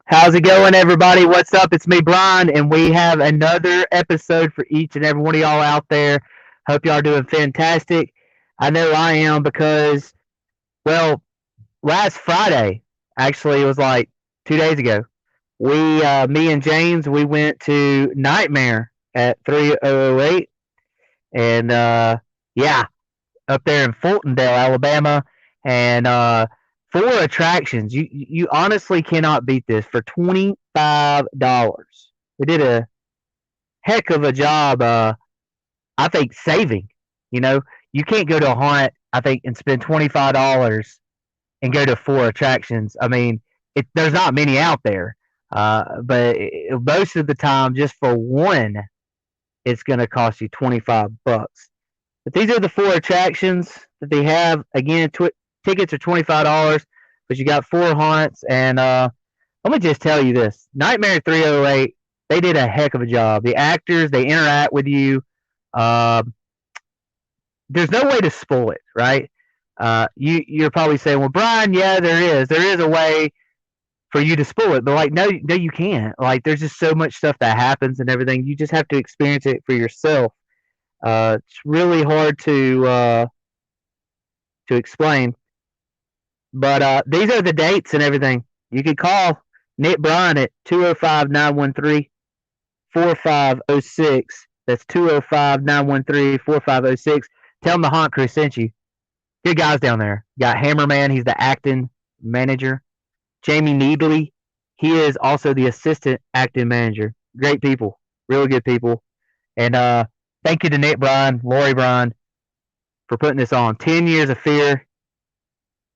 How's it going, everybody? What's up? It's me, Brian, and we have another episode for each and every one of y'all out there. Hope y'all are doing fantastic. I know I am because, well, last Friday, actually, it was like 2 days ago. Me and James, we went to Nightmare at 3008, and yeah, up there in Fultondale, Alabama, and four attractions. You honestly cannot beat this for $25. We did a heck of a job. I think saving. You know, you can't go to a haunt. I think and spend $25 and go to four attractions. I mean, there's not many out there. But most of the time, just for one, it's going to cost you $25. But these are the four attractions that they have. Again, tickets are $25, but you got four haunts. And let me just tell you this: Nightmare 308, they did a heck of a job. The actors, they interact with you. Uh, there's no way to spoil it, right? You're probably saying, "Well, Brian, yeah, there is. There is a way for you to spoil it," but like, no, no, you can't. Like, there's just so much stuff that happens and everything. You just have to experience it for yourself. It's really hard to explain. But these are the dates and everything. You could call Nick Bryan at 205-913-4506. That's 205-913-4506. Tell them the Haunt Crew sent you. Good guys down there. Got Hammerman, he's the acting manager. Jamie Needley, he is also the assistant acting manager. Great people. Really good people. And thank you to Nick Bryan, Lori Bryan, for putting this on. 10 Years of Fear,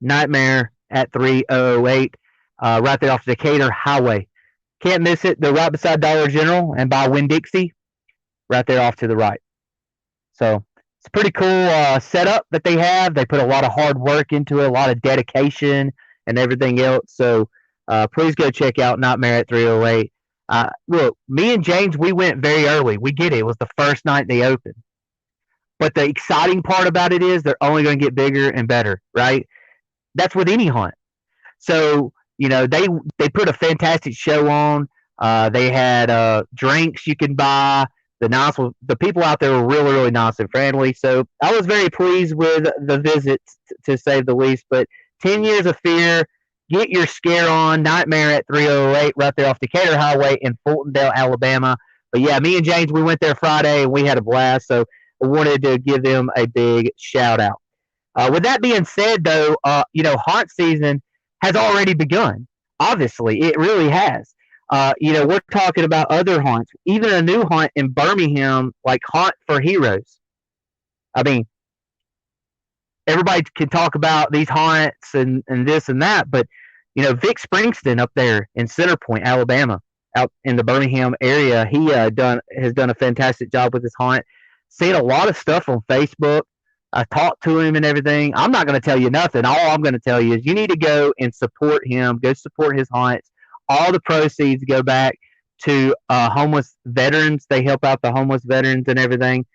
Nightmare at 3008, right there off the Decatur Highway. Can't miss it. They're right beside Dollar General and by Winn-Dixie, right there off to the right. So it's a pretty cool setup that they have. They put a lot of hard work into it, a lot of dedication and everything else. So please go check out Nightmare at 308. Look, me and James, we went very early. We get it. It was the first night they opened. But the exciting part about it is they're only going to get bigger and better, right? That's with any hunt. So they put a fantastic show on. They had drinks you can buy. The people out there were really, really nice and friendly. So I was very pleased with the visit, to say the least. But 10 Years of Fear, get your scare on. Nightmare at 308, right there off Decatur Highway in Fultondale, Alabama. But yeah, me and James, we went there Friday and we had a blast. So I wanted to give them a big shout out. With that being said, though, haunt season has already begun. Obviously, it really has. We're talking about other haunts, even a new haunt in Birmingham, like Haunt for Heroes. I mean, everybody can talk about these haunts and this and that, but Vic Springsteen up there in Center Point, Alabama, out in the Birmingham area, he has done a fantastic job with his haunt. Seen a lot of stuff on Facebook. I talked to him and everything. I'm not going to tell you nothing. All I'm going to tell you is you need to go and support him. Go support his haunts. All the proceeds go back to homeless veterans. They help out the homeless veterans and everything.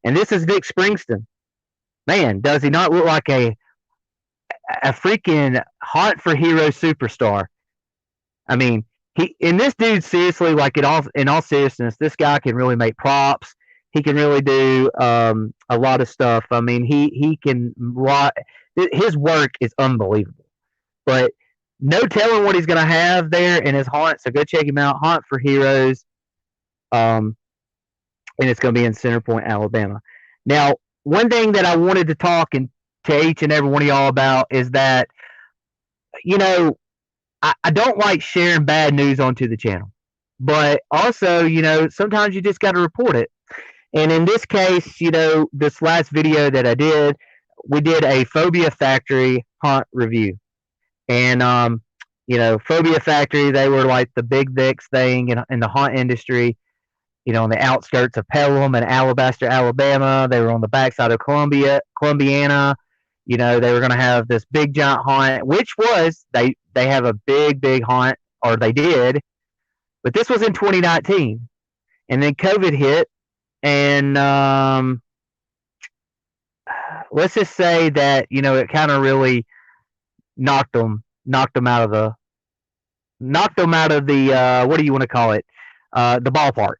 And this is Vic Springsteen. Man, does he not look like a freaking Haunt for Hero superstar? I mean, this dude, seriously, like in all seriousness, this guy can really make props. He can really do a lot of stuff. I mean, he can. His work is unbelievable. But no telling what he's going to have there in his haunt. So go check him out. Haunt for Heroes. And it's going to be in Center Point, Alabama. Now, one thing that I wanted to talk to each and every one of y'all about is that, I don't like sharing bad news onto the channel. But also, sometimes you just got to report it. And in this case, this last video that I did, we did a Phobia Factory haunt review. And, Phobia Factory, they were like the big Vicks thing in the haunt industry, on the outskirts of Pelham and Alabaster, Alabama. They were on the backside of Columbiana. They were going to have this big giant haunt, which was, they have a big, big haunt, or they did. But this was in 2019. And then COVID hit. And let's just say that it kind of really knocked them out of knocked them out of the what do you want to call it? The ballpark.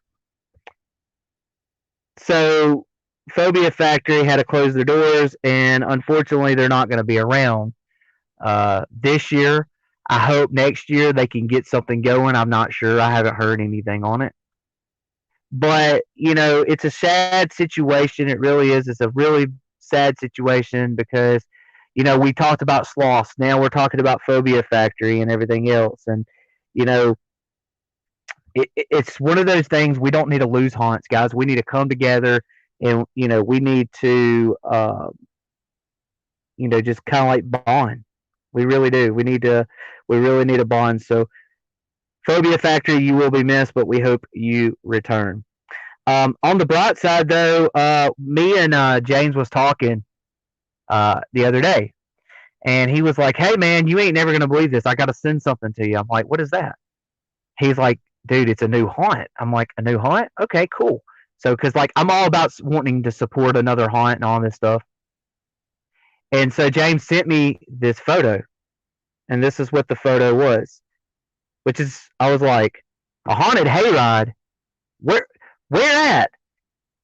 So Phobia Factory had to close their doors, and unfortunately, they're not going to be around this year. I hope next year they can get something going. I'm not sure. I haven't heard anything on it. But, it's a sad situation. It really is. It's a really sad situation because, we talked about sloths. Now we're talking about Phobia Factory and everything else. And, you know, it's one of those things we don't need to lose haunts, guys. We need to come together and, we need to, just kind of like bond. We really do. We really need a bond. So, Phobia Factory, you will be missed, but we hope you return. On the bright side, though, me and James was talking the other day, and he was like, "Hey, man, you ain't never gonna believe this. I gotta send something to you." I'm like, "What is that?" He's like, "Dude, it's a new haunt." I'm like, "A new haunt? Okay, cool." So, because like I'm all about wanting to support another haunt and all this stuff, and so James sent me this photo, and this is what the photo was, which is I was like, "A haunted hayride? Where at?"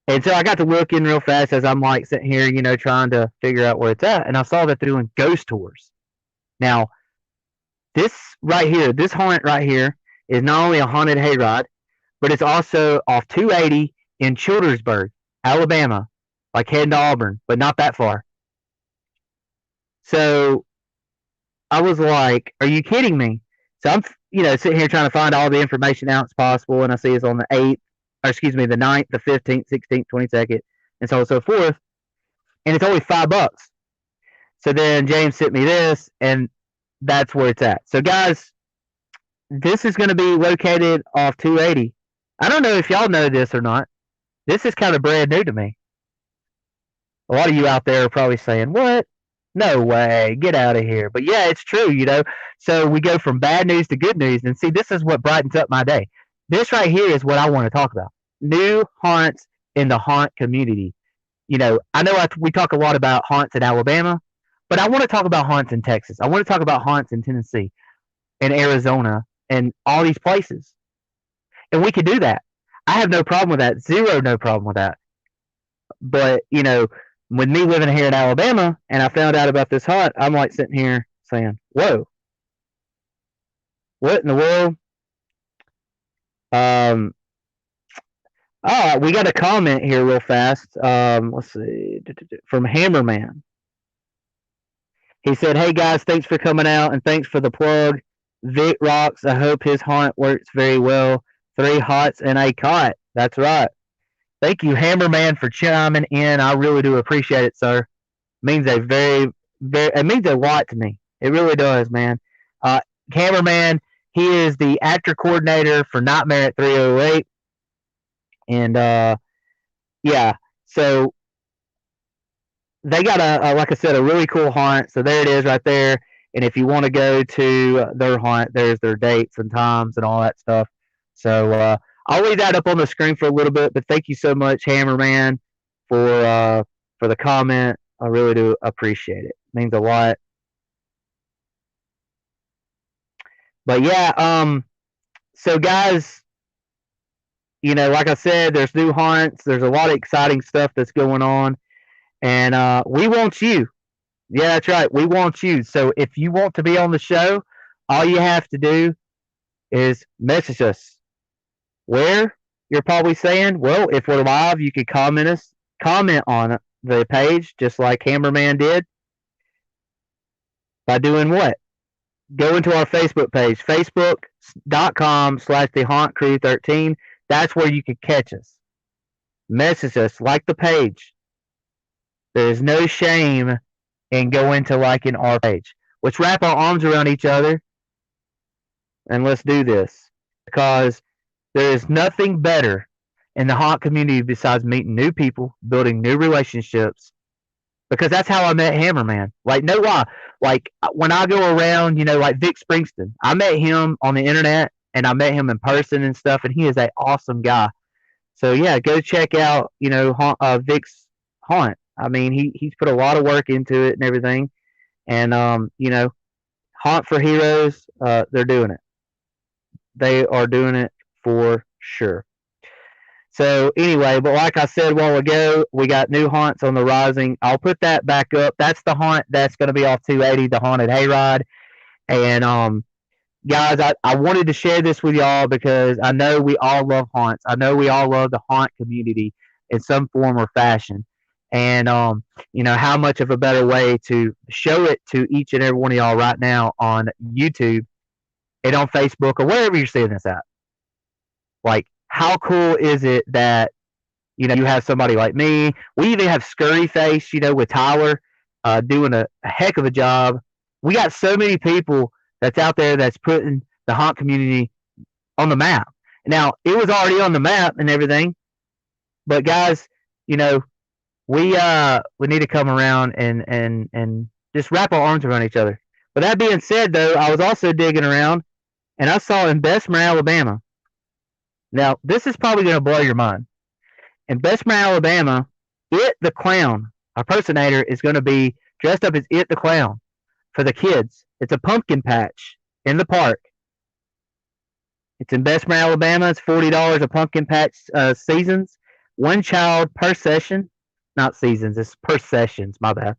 And so I got to looking real fast as I'm like sitting here, trying to figure out where it's at. And I saw that they're doing ghost tours. Now, this right here, this haunt right here, is not only a haunted hayride, but it's also off 280 in Childersburg, Alabama, like heading to Auburn, but not that far. So I was like, "Are you kidding me?" So I'm, sitting here trying to find all the information out as possible, and I see it's on the 8th, or excuse me, the 9th, the 15th, 16th, 22nd, and so on and so forth. And it's only $5. So then James sent me this, and that's where it's at. So guys, this is going to be located off 280. I don't know if y'all know this or not. This is kind of brand new to me. A lot of you out there are probably saying, "What? No way, get out of here." But yeah, it's true. So we go from bad news to good news, and see, this is what brightens up my day. This right here is what I want to talk about. New haunts in the haunt community. I know we talk a lot about haunts in Alabama, but I want to talk about haunts in Texas. I want to talk about haunts in Tennessee and Arizona and all these places. And we could do that. I have no problem with that. Zero, no problem with that. But, with me living here in Alabama and I found out about this haunt, I'm like sitting here saying, "Whoa, what in the world?" Um, we got a comment here real fast. Let's see, from Hammerman. He said, "Hey guys, thanks for coming out and thanks for the plug. Vic rocks. I hope his haunt works very well. 3 hots and a cot." That's right. Thank you, Hammerman, for chiming in. I really do appreciate it, sir. It means it means a lot to me. It really does, man. Hammerman, he is the actor coordinator for Nightmare at 308. And yeah, so they got like I said, a really cool haunt. So there it is right there. And if you want to go to their haunt, there's their dates and times and all that stuff. So I'll leave that up on the screen for a little bit. But thank you so much, Hammerman, for the comment. I really do appreciate it. It means a lot. But yeah, so guys, like I said, there's new haunts. There's a lot of exciting stuff that's going on, and we want you. Yeah, that's right. We want you. So if you want to be on the show, all you have to do is message us. Where? You're probably saying, well, if we're live, you could comment on the page, just like Hammerman did. By doing what? Go into our Facebook page, facebook.com/the Haunt Crew 13. That's where you can catch us. Message us, like the page. There is no shame in going to liking our page. Let's wrap our arms around each other and let's do this. Because there is nothing better in the haunt community besides meeting new people, building new relationships. Because that's how I met Hammerman. Like, no lie. Like, when I go around, like Vic Springsteen, I met him on the internet and I met him in person and stuff, and he is an awesome guy. So, yeah, go check out, Vic's haunt. I mean, he's put a lot of work into it and everything. And, Haunt for Heroes, they're doing it. they are doing it for sure. So anyway, but like I said a while ago, we got new haunts on the rising. I'll put that back up. That's the haunt that's going to be off 280, the haunted hayride. And guys, I wanted to share this with y'all because I know we all love haunts. I know we all love the haunt community in some form or fashion. And how much of a better way to show it to each and every one of y'all right now on YouTube and on Facebook or wherever you're seeing this at. Like, how cool is it that you have somebody like me? We even have Scurry Face, with Tyler, doing a heck of a job. We got so many people that's out there that's putting the haunt community on the map. Now, it was already on the map and everything, but guys, we need to come around and just wrap our arms around each other. But that being said, though, I was also digging around and I saw in Bessemer, Alabama. Now, this is probably going to blow your mind. In Bessemer, Alabama, It the Clown, our impersonator, is going to be dressed up as It the Clown for the kids. It's a pumpkin patch in the park. It's in Bessemer, Alabama. It's $40 a pumpkin patch seasons. One child per session. Not seasons, it's per sessions, my bad.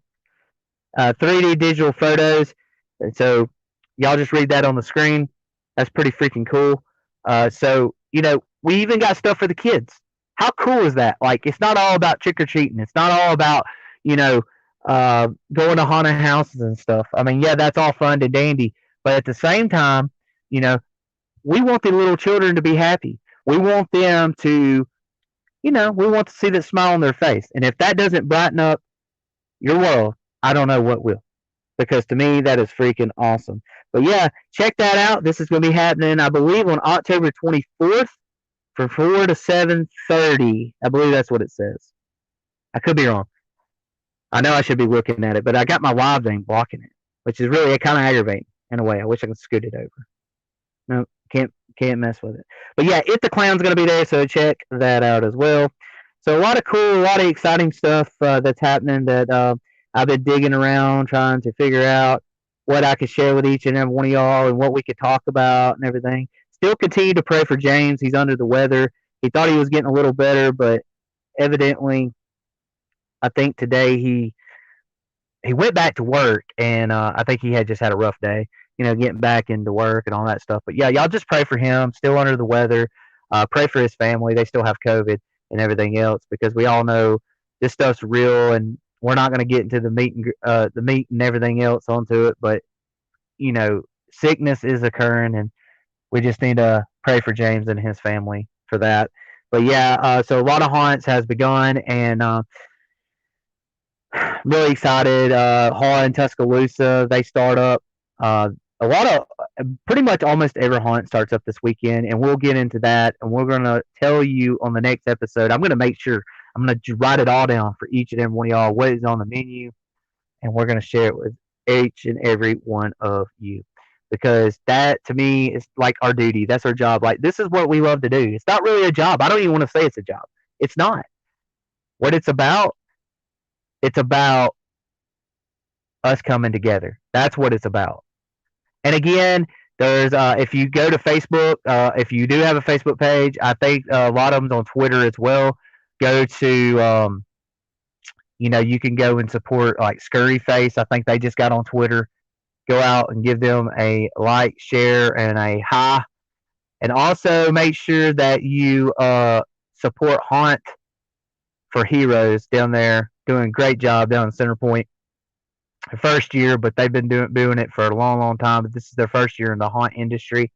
3D digital photos. And so y'all just read that on the screen. That's pretty freaking cool. So, we even got stuff for the kids. How cool is that? Like, it's not all about trick or treating. It's not all about, going to haunted houses and stuff. I mean, yeah, that's all fun and dandy. But at the same time, we want the little children to be happy. We want them to, we want to see that smile on their face. And if that doesn't brighten up your world, I don't know what will. Because to me, that is freaking awesome. But yeah, check that out. This is going to be happening, I believe, on October 24th from 4 to 7:30. I believe that's what it says. I could be wrong. I know I should be looking at it, but I got my live thing blocking it, which is really kind of aggravating in a way. I wish I could scoot it over. No, can't mess with it. But yeah, It the Clown's going to be there, so check that out as well. So a lot of exciting stuff that's happening that I've been digging around trying to figure out what I could share with each and every one of y'all and what we could talk about and everything. Still continue to pray for James. He's under the weather. He thought he was getting a little better, but evidently, I think today he went back to work, and I think he had just had a rough day, getting back into work and all that stuff. But yeah, y'all just pray for him. Still under the weather. Pray for his family. They still have COVID and everything else because we all know this stuff's real, and we're not going to get into the meat and everything else onto it. But sickness is occurring, and we just need to pray for James and his family for that. But yeah, so a lot of haunts has begun, and really excited. Haunt in Tuscaloosa, they start up. A lot of, pretty much almost every haunt starts up this weekend, and we'll get into that, and we're going to tell you on the next episode. I'm going to make sure, I'm going to write it all down for each and every one of y'all, what is on the menu, and we're going to share it with each and every one of you. Because that, to me, is like our duty. That's our job. Like, this is what we love to do. It's not really a job. I don't even want to say it's a job. It's not. What it's about us coming together. That's what it's about. And again, there's if you go to Facebook, if you do have a Facebook page, I think a lot of them's on Twitter as well. Go to, you can go and support like Scurry Face. I think they just got on Twitter. Go out and give them a like, share, and a hi. And also make sure that you support Haunt for Heroes down there. Doing a great job down in Center Point. First year, but they've been doing it for a long, long time. But this is their first year in the haunt industry.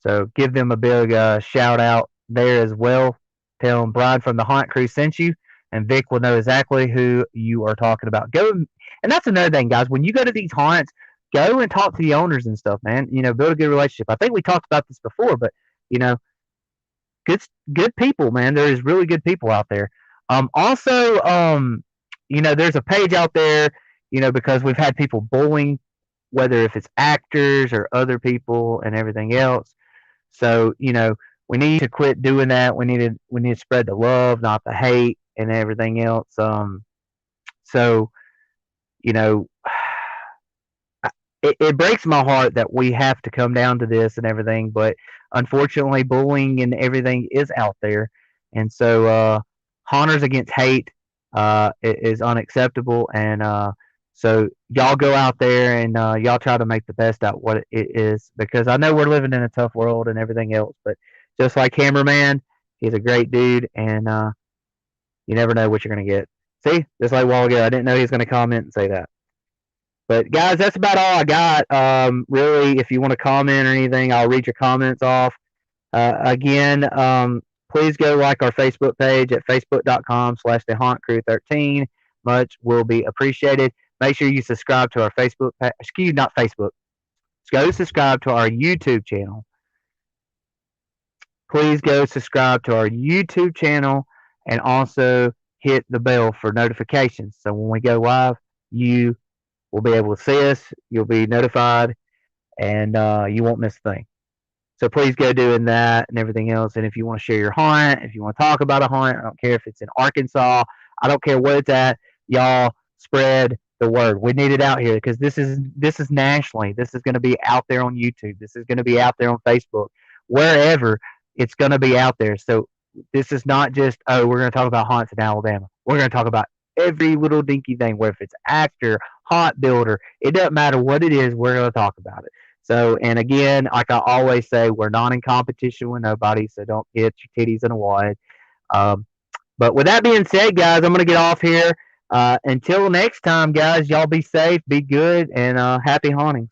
So give them a big shout out there as well. Tell them Brian from the Haunt Crew sent you, and Vic will know exactly who you are talking about. Go, and that's another thing, guys. When you go to these haunts, go and talk to the owners and stuff, man. Build a good relationship. I think we talked about this before, but good people, man. There is really good people out there. Also, there's a page out there, because we've had people bullying, whether if it's actors or other people and everything else. So, we need to quit doing that. We need to spread the love, not the hate and everything else. So, it breaks my heart that we have to come down to this and everything, but unfortunately, bullying and everything is out there, and so honors against hate is unacceptable, and so y'all go out there and y'all try to make the best out of what it is, because I know we're living in a tough world and everything else, but just like Hammerman, he's a great dude, and you never know what you're gonna get. See, just like a while ago, I didn't know he was gonna comment and say that. But guys, that's about all I got. Really, if you want to comment or anything, I'll read your comments off. Again, please go like our Facebook page at facebook.com/the Haunt Crew 13. Much will be appreciated. Make sure you subscribe to our Facebook page. Excuse, not Facebook. Go subscribe to our YouTube channel. Please go subscribe to our YouTube channel and also hit the bell for notifications. So when we go live, you will be able to see us. You'll be notified, and you won't miss a thing. So please go doing that and everything else. And if you want to share your haunt, if you want to talk about a haunt, I don't care if it's in Arkansas, I don't care where it's at, y'all spread the word. We need it out here because this is nationally. This is going to be out there on YouTube. This is going to be out there on Facebook, wherever it's going to be out there. So this is not just, oh, we're going to talk about haunts in Alabama. We're going to talk about every little dinky thing, whether if it's actor, haunt builder, it doesn't matter what it is, we're going to talk about it. So, and again, like I always say, we're not in competition with nobody, so don't get your titties in a wad. Um, but with that being said, guys, I'm going to get off here. Until next time, guys, y'all be safe, be good, and happy hauntings.